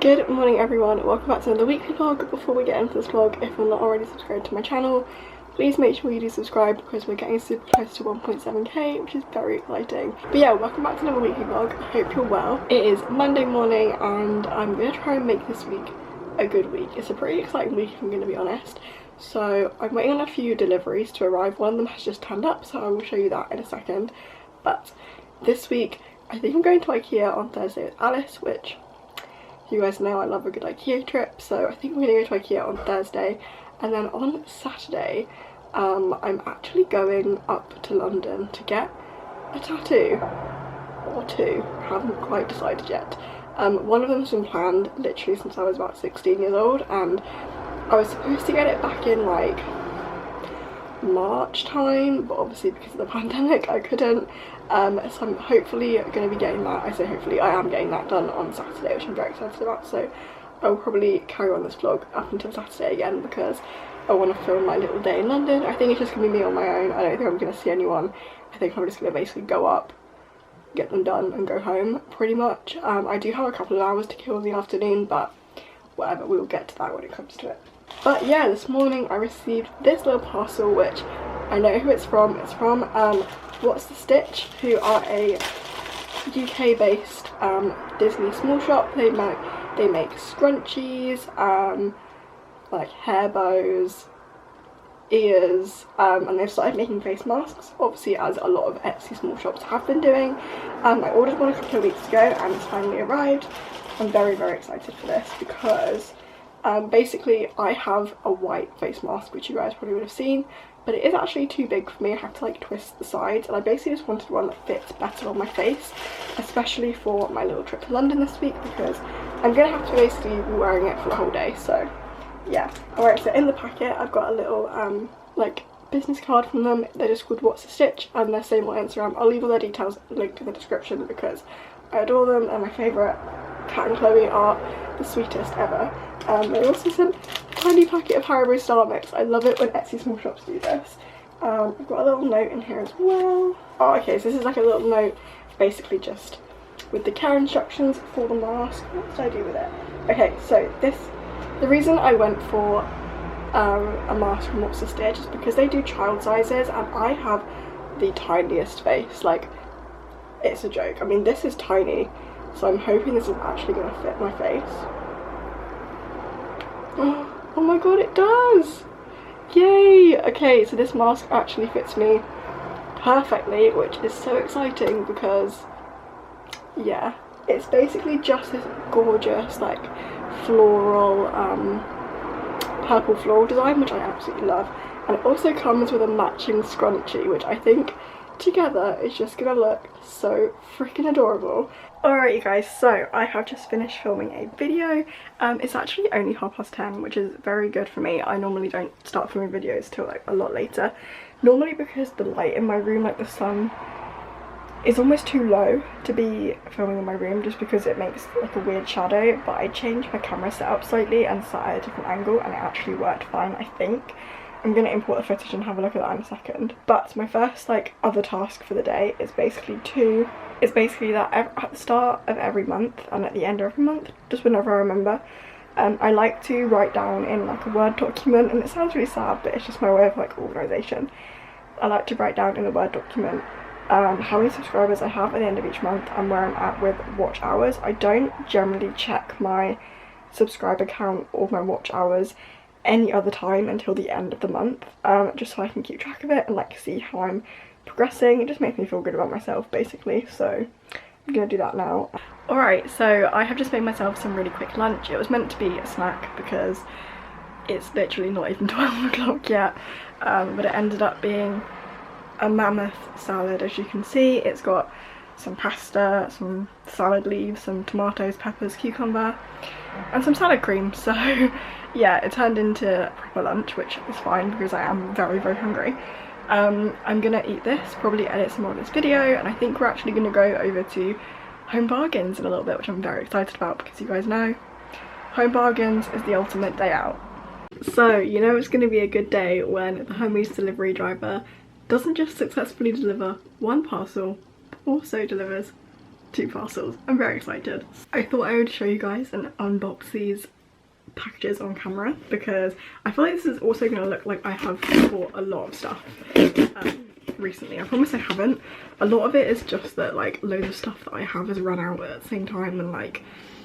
Good morning everyone, welcome back to another weekly vlog. Before we get into this vlog, if you're not already subscribed to my channel, please make sure you do subscribe because we're getting super close to 1.7k, which is very exciting. But yeah, welcome back to another weekly vlog. I hope you're well. It is Monday morning and I'm going to try and make this week a good week. It's a pretty exciting week if I'm going to be honest. So I'm waiting on a few deliveries to arrive. One of them has just turned up, so I will show you that in a second. But this week, I think I'm going to IKEA on Thursday with Alice, which you guys know I love a good IKEA trip, so I think we're going to go to IKEA on Thursday. And then on Saturday, I'm actually going up to London to get a tattoo. Or two. Haven't quite decided yet. One of them's been planned literally since I was about 16 years old, and I was supposed to get it back in like March time, but obviously because of the pandemic I couldn't. So I'm hopefully going to be getting that. I say hopefully, I am getting that done on Saturday, which I'm very excited about. So I'll probably carry on this vlog up until Saturday again because I want to film my little day in London. I think it's just going to be me on my own. I don't think I'm going to see anyone. I think I'm just going to basically go up, get them done and go home pretty much. I do have a couple of hours to kill in the afternoon, but whatever, we will get to that when it comes to it. But yeah, this morning I received this little parcel, which I know who it's from. It's from What's the Stitch, who are a UK based Disney small shop. They make scrunchies, like hair bows, ears, and they've started making face masks, obviously as a lot of Etsy small shops have been doing. I ordered one a couple of weeks ago and it's finally arrived. I'm very excited for this because basically I have a white face mask, which you guys probably would have seen, but it is actually too big for me. I have to like twist the sides, and I basically just wanted one that fits better on my face, especially for my little trip to London this week, because I'm gonna have to basically be wearing it for the whole day. So yeah. Alright, so in the packet I've got a little like business card from them. They're just called What's the Stitch and they're same on Instagram. I'll leave all their details linked in the description because I adore them. They're my favourite. Kat and Chloe are the sweetest ever. They also sent a tiny packet of Haribo Star Mix. I love it when Etsy small shops do this. I've got a little note in here as well. Oh, okay, so this is like a little note basically just with the care instructions for the mask. What did I do with it? Okay, so the reason I went for a mask from What's the Stitch is because they do child sizes and I have the tiniest face. Like, it's a joke. I mean, this is tiny, so I'm hoping this is actually going to fit my face. Oh my god, it does! Yay! Okay, so this mask actually fits me perfectly, which is so exciting because, yeah, it's basically just this gorgeous, like, floral, purple floral design, which I absolutely love. And it also comes with a matching scrunchie, which I think together is just gonna look so freaking adorable. Alright you guys, so I have just finished filming a video. It's actually only 10:30, which is very good for me. I normally don't start filming videos till like a lot later. Normally because the light in my room, like the sun, is almost too low to be filming in my room just because it makes like a weird shadow, but I changed my camera setup slightly and sat at a different angle and it actually worked fine, I think. I'm going to import the footage and have a look at that in a second. But my first like other task for the day is basically that at the start of every month and at the end of every month, just whenever I remember, I like to write down in like a Word document, and it sounds really sad but it's just my way of like organisation. I like to write down in a Word document how many subscribers I have at the end of each month and where I'm at with watch hours. I don't generally check my subscriber count or my watch hours any other time until the end of the month, just so I can keep track of it and like see how I'm progressing. It just makes me feel good about myself basically, so I'm gonna do that now. Alright, so I have just made myself some really quick lunch. It was meant to be a snack because it's literally not even 12 o'clock yet, but it ended up being a mammoth salad. As you can see, it's got some pasta, some salad leaves, some tomatoes, peppers, cucumber, and some salad cream. So yeah, it turned into proper lunch, which is fine because I am very hungry. I'm gonna eat this, probably edit some more of this video, and I think we're actually gonna go over to Home Bargains in a little bit, which I'm very excited about because you guys know Home Bargains is the ultimate day out. So you know it's gonna be a good day when the Hermes delivery driver doesn't just successfully deliver one parcel, but also delivers 2 parcels. I'm very excited. I thought I would show you guys and unbox these packages on camera because I feel like this is also going to look like I have bought a lot of stuff recently. I promise I haven't. A lot of it is just that like loads of stuff that I have has run out at the same time, and like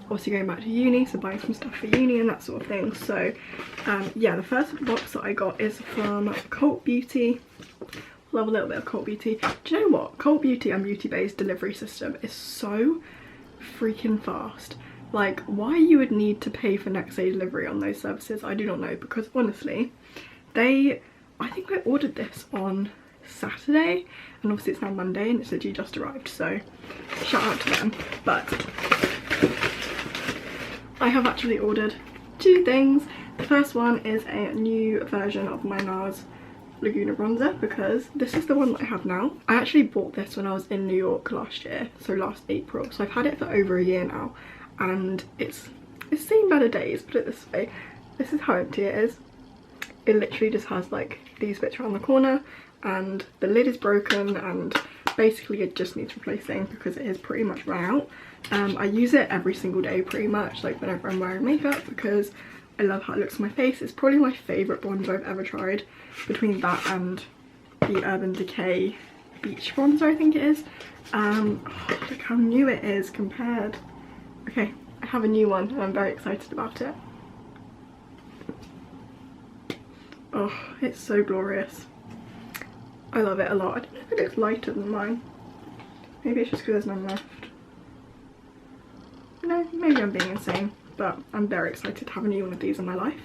obviously going back to uni, so buying some stuff for uni and that sort of thing. So yeah, the first box that I got is from Cult Beauty. Love a little bit of Cult Beauty. Do you know what? Cult Beauty and Beauty Bay's delivery system is so freaking fast. Like, why you would need to pay for next day delivery on those services, I do not know, because honestly, I think I ordered this on Saturday, and obviously it's now Monday and it's literally just arrived, so shout out to them. But I have actually ordered 2 things. The first one is a new version of my NARS Laguna bronzer, because this is the one that I have now. I actually bought this when I was in New York last year, so last April, so I've had it for over a year now, and it's seen better days, put it this way. This is how empty it is. It literally just has like these bits around the corner, and the lid is broken, and basically it just needs replacing because it is pretty much run out. I use it every single day pretty much, like whenever I'm wearing makeup, because I love how it looks on my face. It's probably my favourite bronzer I've ever tried, between that and the Urban Decay Beach bronzer, I think it is. Oh, look how new it is compared. Okay, I have a new one and I'm very excited about it. Oh, it's so glorious. I love it a lot. I don't know if it looks lighter than mine. Maybe it's just because there's none left. No, maybe I'm being insane, but I'm very excited to have a new one of these in my life.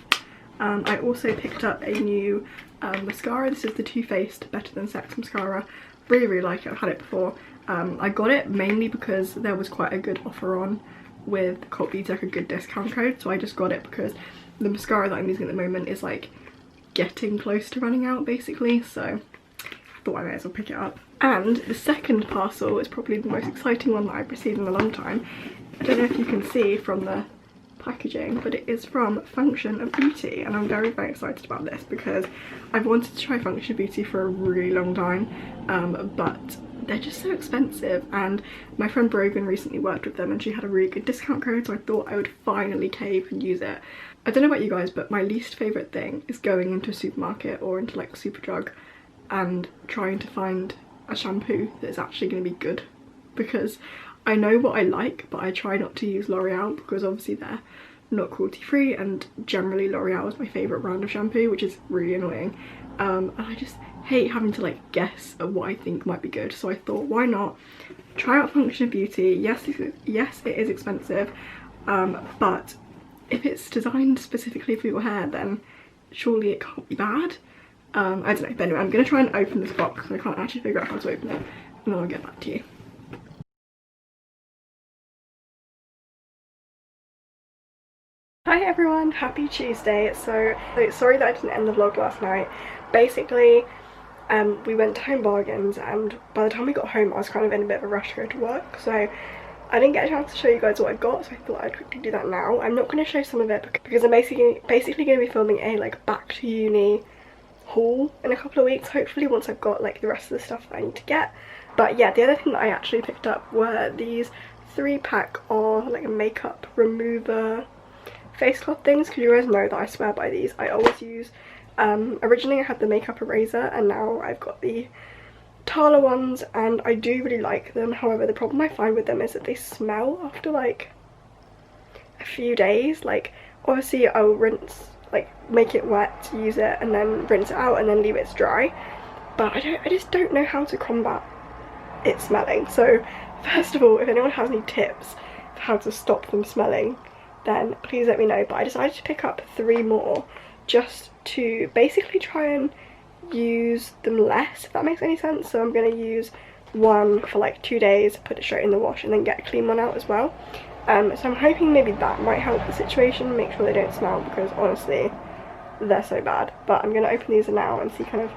I also picked up a new mascara. This is the Too Faced Better Than Sex mascara. Really like it. I've had it before. I got it mainly because there was quite a good offer on with Cult Beauty, like a good discount code, so I just got it because the mascara that I'm using at the moment is like getting close to running out basically, so I thought I may as well pick it up. And the second parcel is probably the most exciting one that I've received in a long time. I don't know if you can see from the packaging, but it is from Function of Beauty, and I'm very excited about this because I've wanted to try Function of Beauty for a really long time, but they're just so expensive, and my friend Brogan recently worked with them and she had a really good discount code, so I thought I would finally cave and use it. I don't know about you guys, but my least favourite thing is going into a supermarket or into like Superdrug and trying to find a shampoo that is actually going to be good, because I know what I like, but I try not to use L'Oreal because obviously they're not cruelty free, and generally L'Oreal is my favourite brand of shampoo, which is really annoying, and I just hate having to like guess at what I think might be good. So I thought, why not try out Function of Beauty? Yes, it is expensive, but if it's designed specifically for your hair, then surely it can't be bad. I don't know, but anyway, I'm going to try and open this box. I can't actually figure out how to open it, and then I'll get back to you. Hi everyone, happy Tuesday. So sorry that I didn't end the vlog last night. Basically, we went to Home Bargains, and by the time we got home I was kind of in a bit of a rush to go to work, so I didn't get a chance to show you guys what I got, so I thought I'd quickly do that now. I'm not going to show some of it because I'm basically going to be filming a like back to uni haul in a couple of weeks, hopefully, once I've got like the rest of the stuff that I need to get. But yeah, the other thing that I actually picked up were these 3-pack of like a makeup remover face cloth things, because you guys know that I swear by these. I always use originally I had the makeup eraser, and now I've got the Tala ones, and I do really like them. However, the problem I find with them is that they smell after like a few days. Like obviously I'll rinse, like make it wet to use it, and then rinse it out and then leave it to dry, but I just don't know how to combat it smelling. So first of all, if anyone has any tips for how to stop them smelling, then please let me know. But I decided to pick up 3 more just to basically try and use them less, if that makes any sense. So I'm going to use one for like 2 days, put it straight in the wash, and then get a clean one out as well. So I'm hoping maybe that might help the situation, make sure they don't smell, because honestly they're so bad. But I'm going to open these now and see kind of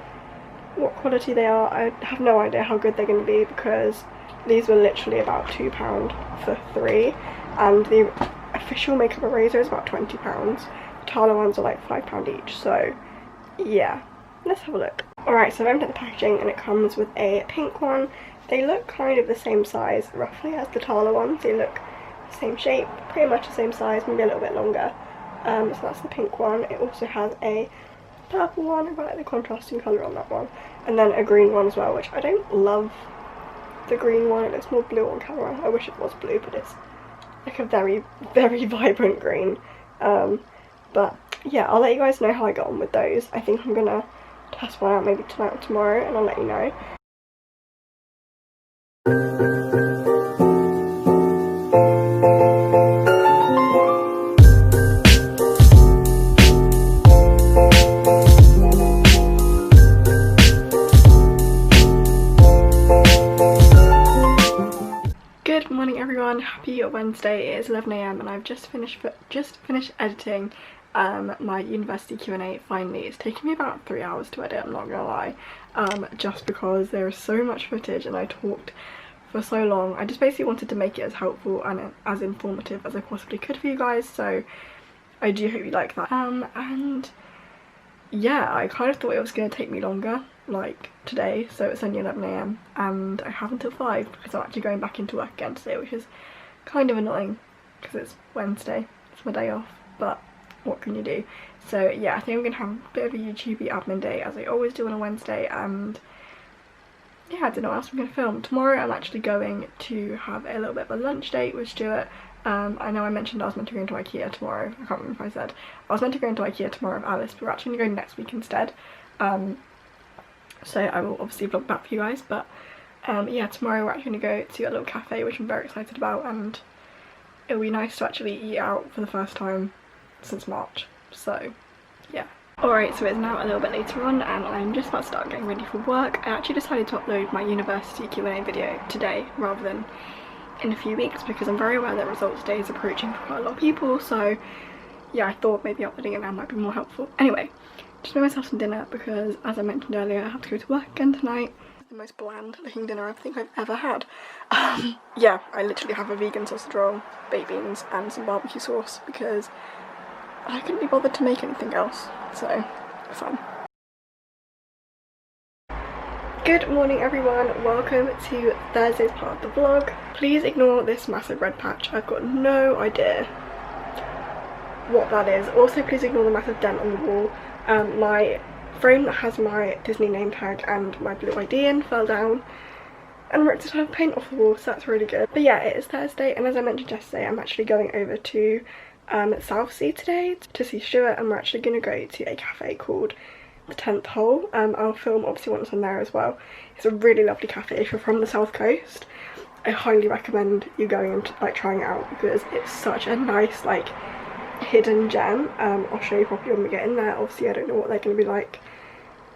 what quality they are. I have no idea how good they're going to be, because these were literally about £2 for 3, and the official makeup eraser is about £20. The Tala ones are like £5 each, so yeah, let's have a look. Alright, so I've opened the packaging and it comes with a pink one. They look kind of the same size roughly as the Tala ones. They look the same shape, pretty much the same size, maybe a little bit longer. So that's the pink one. It also has a purple one, I like the contrasting colour on that one, and then a green one as well, which I don't love the green one. It looks more blue on camera. I wish it was blue, but it's like a very, very vibrant green. But yeah, I'll let you guys know how I got on with those. I think I'm gonna test one out maybe tonight or tomorrow, and I'll let you know. Good morning everyone, happy Wednesday. It is 11 AM and I've just finished editing my university Q&A finally. It's taken me about 3 hours to edit, I'm not gonna lie, just because there is so much footage and I talked for so long. I just basically wanted to make it as helpful and as informative as I possibly could for you guys, so I do hope you like that. And yeah, I kind of thought it was going to take me longer, like today, so it's only 11 AM and I have until 5 because I'm actually going back into work again today, which is kind of annoying because it's Wednesday, it's my day off, but what can you do? So yeah, I think I'm going to have a bit of a YouTube admin day as I always do on a Wednesday, and yeah, I don't know what else I'm going to film. Tomorrow I'm actually going to have a little bit of a lunch date with Stuart. I know I mentioned I was meant to go into IKEA tomorrow. I can't remember if I said. I was meant to go into IKEA tomorrow with Alice, but we're actually going to go next week instead. So I will obviously vlog that for you guys, but yeah, tomorrow we're actually going to go to a little cafe, which I'm very excited about, and it'll be nice to actually eat out for the first time since March, so yeah. Alright, so it's now a little bit later on and I'm just about to start getting ready for work. I actually decided to upload my university Q&A video today rather than in a few weeks because I'm very aware that results day is approaching for quite a lot of people, so yeah, I thought maybe uploading it now might be more helpful. Anyway, just made myself some dinner because, as I mentioned earlier, I have to go to work again tonight. The most bland looking dinner I think I've ever had. Yeah, I literally have a vegan sausage roll, baked beans and some barbecue sauce because I couldn't be bothered to make anything else, so fun. Good morning everyone, welcome to Thursday's part of the vlog. Please ignore this massive red patch, I've got no idea what that is. Also please ignore the massive dent on the wall. My frame that has my Disney name tag and my blue ID in fell down and ripped a ton of paint off the wall, so that's really good. But yeah, it is Thursday and as I mentioned yesterday, I'm actually going over to Southsea today to see Stuart, and we're actually going to go to a cafe called the 10th Hole. I'll film obviously once I'm there as well. It's a really lovely cafe. If you're from the south coast, I highly recommend you going and like trying it out because it's such a nice like hidden gem. I'll show you properly when we get in there. Obviously I don't know what they're going to be like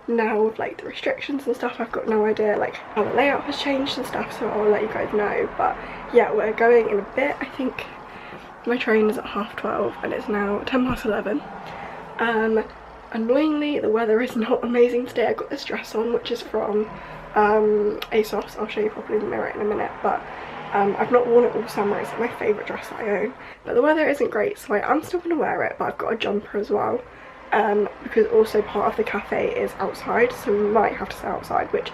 now with like the restrictions and stuff. I've got no idea like how the layout has changed and stuff, so I'll let you guys know. But yeah, we're going in a bit. I think my train is at 12:30 and it's now 11:10. Annoyingly, the weather is not amazing today. I got this dress on, which is from ASOS. I'll show you properly in the mirror in a minute, but I've not worn it all summer. It's like my favourite dress that I own. But the weather isn't great, so I am still going to wear it, but I've got a jumper as well. Because also part of the cafe is outside, so we might have to stay outside, which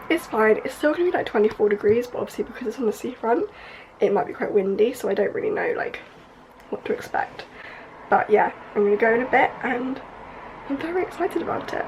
is fine. It's still going to be like 24 degrees, but obviously because it's on the seafront, it might be quite windy, so I don't really know like what to expect. But yeah, I'm going to go in a bit and I'm very excited about it.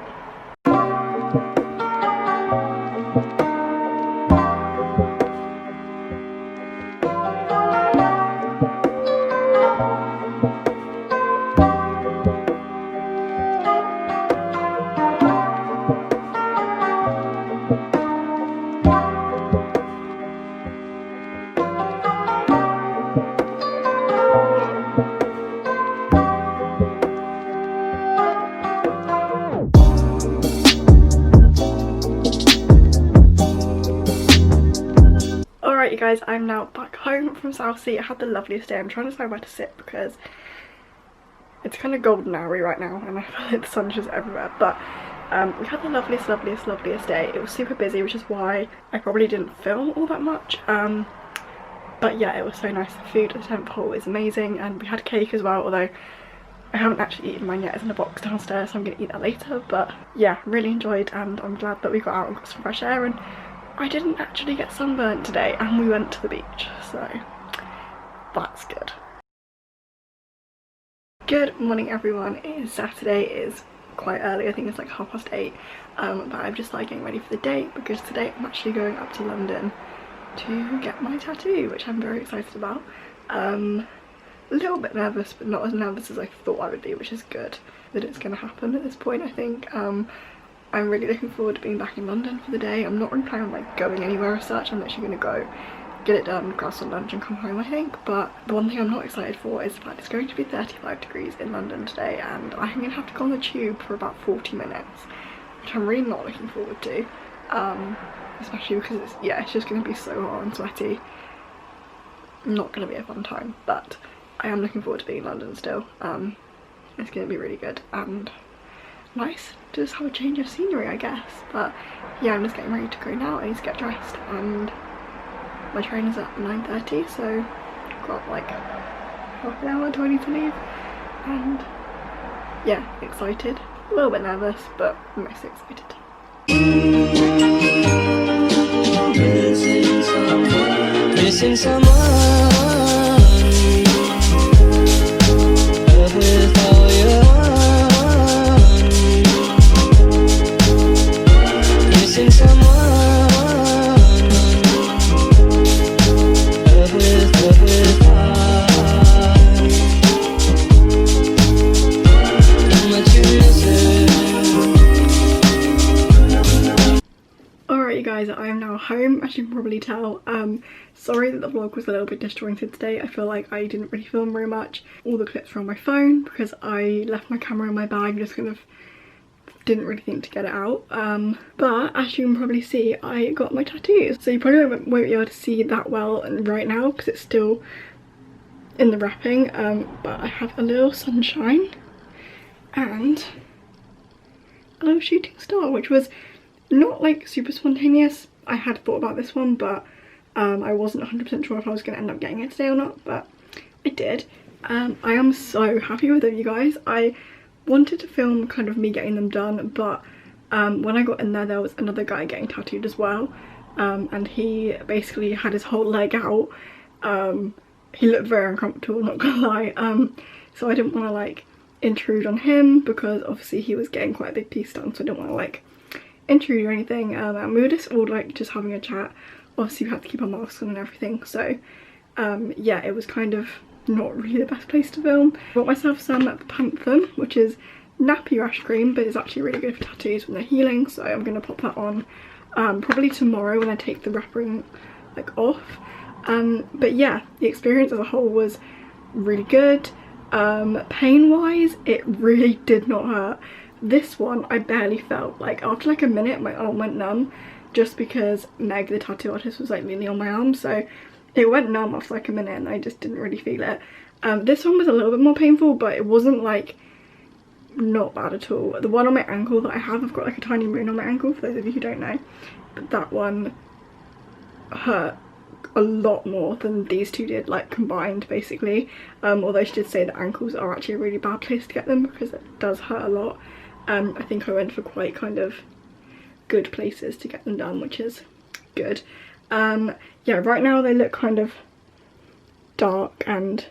Alright you guys, I'm now back home from Southsea. I had the loveliest day. I'm trying to decide where to sit because it's kind of golden hour right now and I feel like the sun's just everywhere. But we had the loveliest day. It was super busy, which is why I probably didn't film all that much. But yeah, it was so nice. The food at the 10th Hole is amazing, and we had cake as well, although I haven't actually eaten mine yet, it's in a box downstairs, so I'm going to eat that later. But yeah, really enjoyed, and I'm glad that we got out and got some fresh air, and I didn't actually get sunburnt today, and we went to the beach, so that's good. Good morning everyone, it is Saturday, it is quite early, I think it's like 8:30, but I'm just like getting ready for the day because today I'm actually going up to London to get my tattoo, which I'm very excited about. A little bit nervous, but not as nervous as I thought I would be, which is good that it's going to happen at this point, I think. I'm really looking forward to being back in London for the day. I'm not really planning on like going anywhere as such. I'm actually going to go get it done, grab some lunch and come home, I think. But the one thing I'm not excited for is that it's going to be 35 degrees in London today, and I'm going to have to go on the tube for about 40 minutes, which I'm really not looking forward to, especially because it's just going to be so hot and sweaty. Not going to be a fun time, but I am looking forward to being in London still. It's going to be really good and nice to just have a change of scenery, I guess. But yeah, I'm just getting ready to go now. I need to get dressed, and my train is at 9:30, so I've got like half an hour until I need to leave. And yeah, excited, a little bit nervous, but mostly excited. Missing someone. I am now home, as you can probably tell. Sorry that the vlog was a little bit disjointed today. I feel like I didn't really film very much. All the clips were on my phone because I left my camera in my bag, just kind of didn't really think to get it out. But as you can probably see, I got my tattoos. So you probably won't be able to see that well right now because it's still in the wrapping, but I have a little sunshine and a little shooting star, which was not like super spontaneous. I had thought about this one, but I wasn't 100% sure if I was going to end up getting it today or not, but I did. I am so happy with them, you guys. I wanted to film kind of me getting them done, but when I got in there was another guy getting tattooed as well, and he basically had his whole leg out. He looked very uncomfortable, not gonna lie, so I didn't want to like intrude on him because obviously he was getting quite a big piece done, so I didn't want to like intrude or anything. And we were just all like just having a chat. Obviously we had to keep our masks on and everything, so yeah, it was kind of not really the best place to film. I got myself some Panthen, which is nappy rash cream, but it's actually really good for tattoos when they're healing, so I'm going to pop that on probably tomorrow when I take the wrapping like off. But yeah, the experience as a whole was really good. Pain wise, it really did not hurt. This one I barely felt. Like after like a minute my arm went numb, just because Meg, the tattoo artist, was like leaning on my arm, so it went numb after like a minute and I just didn't really feel it. This one was a little bit more painful, but it wasn't like not bad at all. The one on my ankle that I have, I've got like a tiny wound on my ankle for those of you who don't know, but that one hurt a lot more than these two did, like combined basically. Although she did say that ankles are actually a really bad place to get them because it does hurt a lot. I think I went for quite kind of good places to get them done, which is good. Yeah, right now they look kind of dark and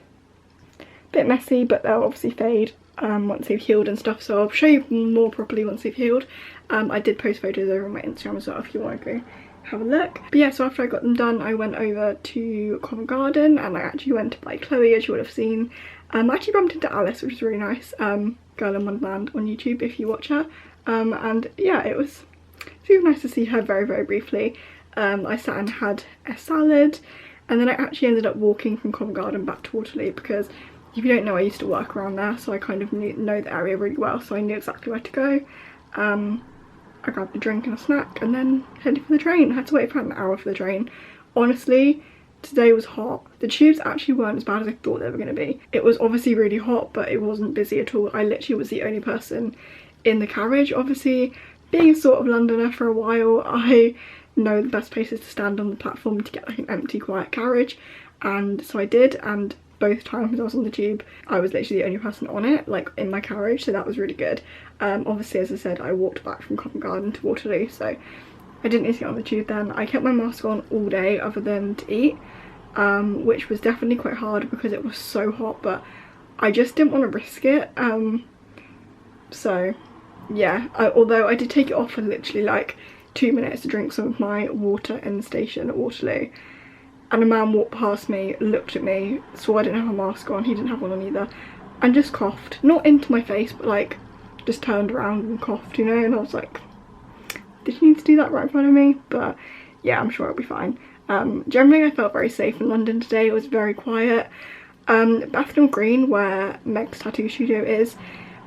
a bit messy, but they'll obviously fade once they've healed and stuff, so I'll show you more properly once they've healed. I did post photos over on my Instagram as well if you want to go have a look. But yeah, so after I got them done I went over to Covent Garden and I actually went to buy Chloe, as you would have seen. I actually bumped into Alice, which is really nice. Girl in Wonderland on YouTube if you watch her. And yeah, it was super nice to see her very, very briefly. I sat and had a salad, and then I actually ended up walking from Covent Garden back to Waterloo because if you don't know, I used to work around there, so I kind of know the area really well, so I knew exactly where to go. I grabbed a drink and a snack and then headed for the train. I had to wait for about an hour for the train. Honestly, today was hot. The tubes actually weren't as bad as I thought they were going to be. It was obviously really hot, but it wasn't busy at all. I literally was the only person in the carriage. Obviously, being a sort of Londoner for a while, I know the best places to stand on the platform to get like an empty, quiet carriage, and so I did, and both times I was on the tube I was literally the only person on it, like in my carriage, so that was really good. Obviously, as I said, I walked back from Covent Garden to Waterloo, so I didn't need to get on the tube then. I kept my mask on all day other than to eat, which was definitely quite hard because it was so hot, but I just didn't want to risk it. So yeah, although I did take it off for literally like 2 minutes to drink some of my water in the station at Waterloo, and a man walked past me, looked at me, saw I didn't have a mask on, he didn't have one on either, and just coughed. Not into my face, but like just turned around and coughed, you know, and I was like, did you need to do that right in front of me? But yeah, I'm sure I'll be fine. Generally I felt very safe in London today. It was very quiet. Bethnal Green, where Meg's tattoo studio is,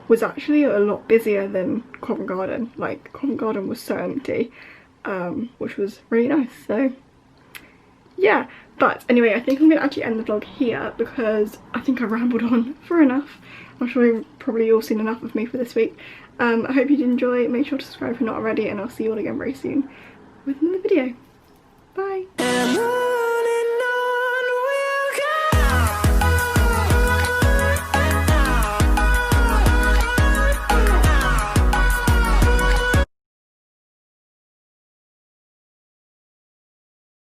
was actually a lot busier than Covent Garden. Like, Covent Garden was so empty, which was really nice. So yeah, but anyway, I think I'm gonna actually end the vlog here because I think I rambled on for enough. I'm sure you've probably all seen enough of me for this week. I hope you did enjoy. Make sure to subscribe if you're not already, and I'll see you all again very soon with another video. Bye.